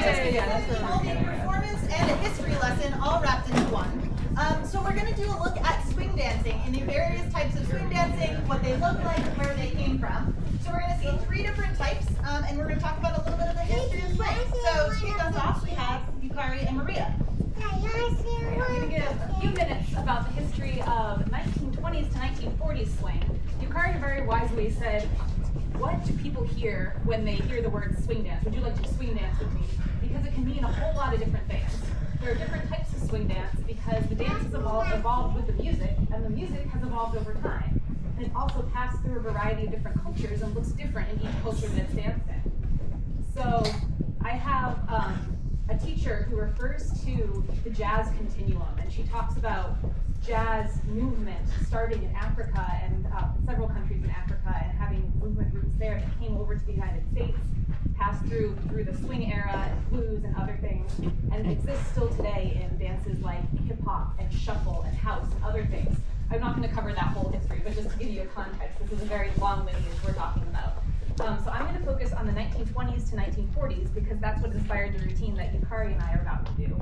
A performance and a history lesson all wrapped into one. So we're going to do a look at swing dancing and the various types of swing dancing, what they look like, and where they came from. So we're going to see 3 different types, and we're going to talk about a little bit of the history of swing. So to kick us off, we have Yukari and Maria. I'm going to give a few minutes about the history of 1920s to 1940s swing. Yukari very wisely said, what do people hear when they hear the word swing dance? Would you like to swing dance with me? Because it can mean a whole lot of different things. There are different types of swing dance because the dance has evolved with the music, and the music has evolved over time. And it also passed through a variety of different cultures and looks different in each culture that it's danced in. So I have a teacher who refers to the jazz continuum, and she talks about jazz movement starting in Africa and several countries in Africa and having movement roots there that came over to the United States, passed through the swing era and blues and other things, and it exists still today in dances like hip-hop and shuffle and house and other things. I'm not going to cover that whole history, but just to give you a context, this is a very long lineage we're talking about. So I'm going to focus on the 1920s to 1940s because that's what inspired the routine that Yukari and I are about to do.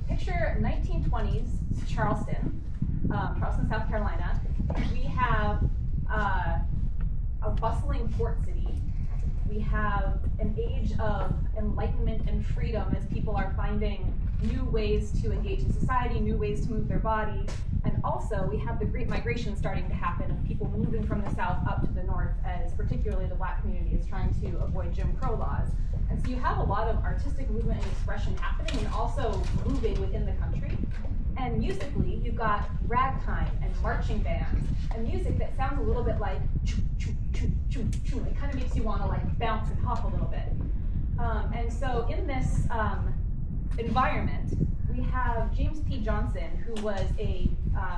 Picture 1920s Charleston, South Carolina. We have a bustling port city. We have an age of enlightenment and freedom as people are finding new ways to engage in society, new ways to move their body. And also, we have the Great Migration starting to happen of people moving from the south up to the north, as particularly the Black community is trying to avoid Jim Crow laws. And so you have a lot of artistic movement and expression happening and also moving within the country. And musically, you've got ragtime and marching bands and music that sounds a little bit like choo, choo, choo, choo, choo. It kind of makes you want to like bounce and hop a little bit. And so in this environment, we have James P. Johnson, who was a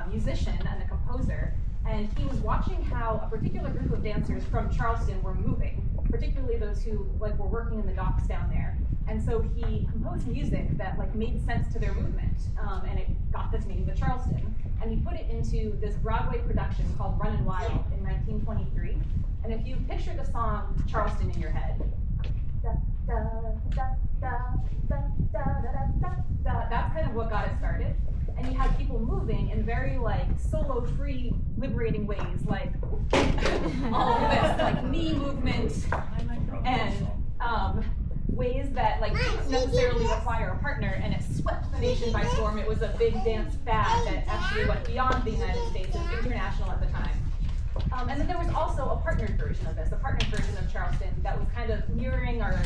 musician and a composer, and he was watching how a particular group of dancers from Charleston were moving, particularly those who were working in the docks down there. And so he composed music that made sense to their movement, and it got this name, the Charleston. And he put it into this Broadway production called Runnin' Wild in 1923. And if you picture the song Charleston in your head, da, da, da, da, da, da, da, da, da, that's kind of what got it started. And you had people moving in very solo, free, liberating ways, all of this, knee movement and ways that didn't necessarily require a partner, and it swept the nation by storm. It was a big dance fad that actually went beyond the United States and international at the time. And then there was also a partnered version of this, a partnered version of Charleston that was kind of mirroring or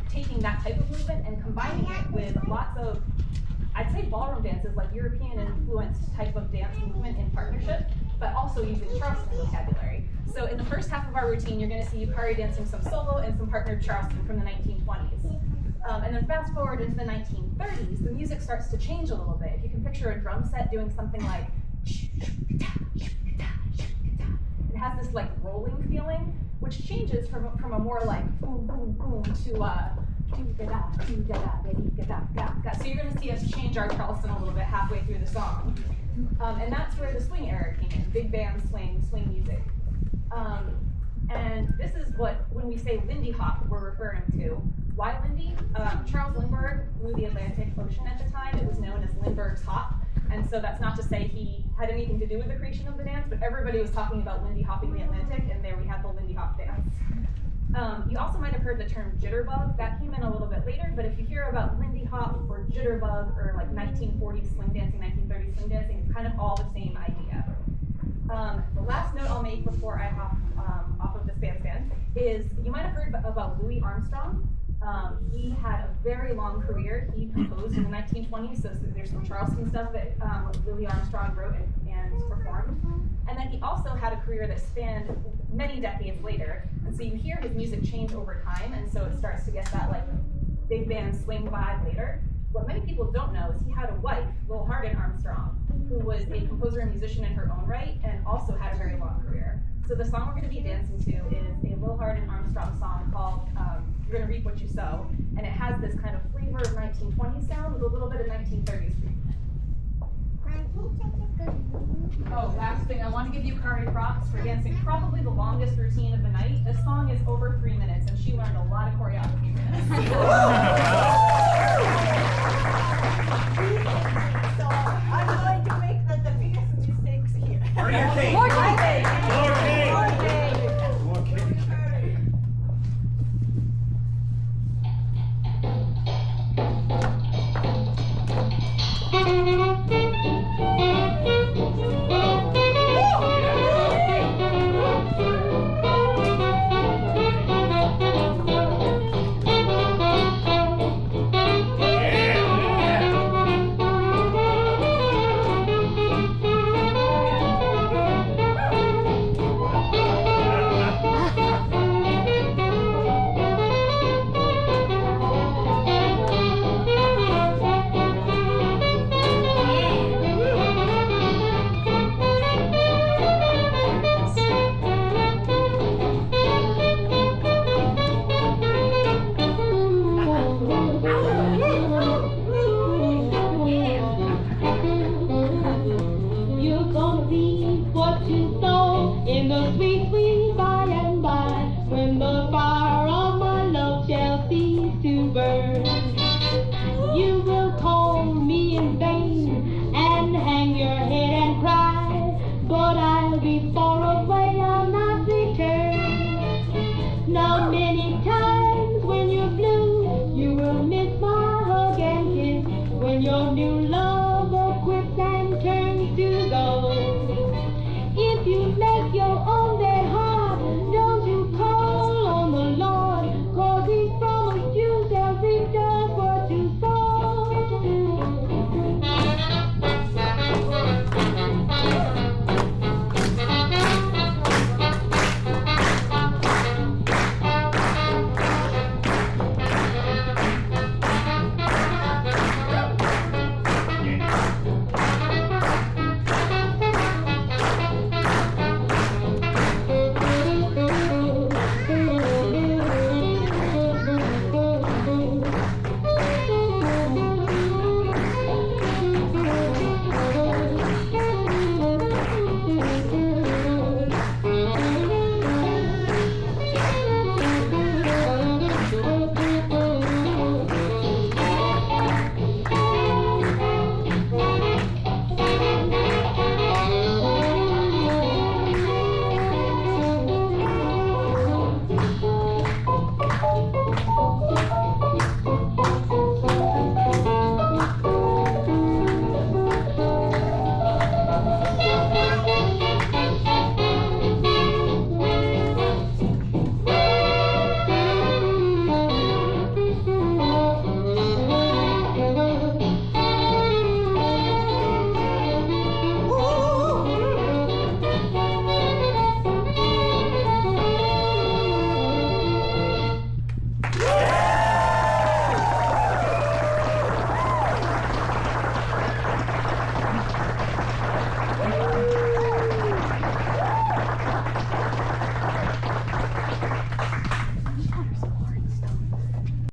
taking that type of movement and combining it with lots of, I'd say, ballroom dances, like European influenced type of dance movement in partnership, but also using Charleston vocabulary. So in the first half of our routine, you're going to see Yukari dancing some solo and some partnered Charleston from the 1920s. And then fast forward into the 1930s, the music starts to change a little bit. If you can picture a drum set doing something like, it has this rolling feeling, which changes from a more boom, boom, boom to so you're going to see us change our Charleston a little bit halfway through the song. And that's where the swing era came in, big band swing music. And this is what, when we say Lindy hop, we're referring to. Why Lindy? Charles Lindbergh flew the Atlantic Ocean at the time. It was known as Lindbergh's hop. And so that's not to say he had anything to do with the creation of the dance, but everybody was talking about Lindy hopping the Atlantic, and there we have the Lindy hop dance. You also might have heard the term jitterbug. That came in a little bit later, but if you hear about Lindy hop or jitterbug or 1940s swing dancing, 1930s swing dancing, it's kind of all the same idea. The last note I'll make before I hop off of this bandstand is you might have heard about Louis Armstrong. He had a very long career. He composed in the 1920s, so there's some Charleston stuff that Louis Armstrong wrote and performed. And then he also had a career that spanned many decades later. And so you hear his music change over time, and so it starts to get that big band swing vibe later. What many people don't know is he had a wife, Lil Hardin Armstrong, who was a composer and musician in her own right, and also had a very long career. So the song we're going to be dancing to is a Lil Hardin Armstrong song called You're Gonna Reap What You Sow, and it has this kind of flavor of 1920s sound with a little bit of 1930s treatment. Oh, last thing, I want to give Yukari props for dancing probably the longest routine of the night. This song is over 3 minutes, and she learned a lot of choreography for this.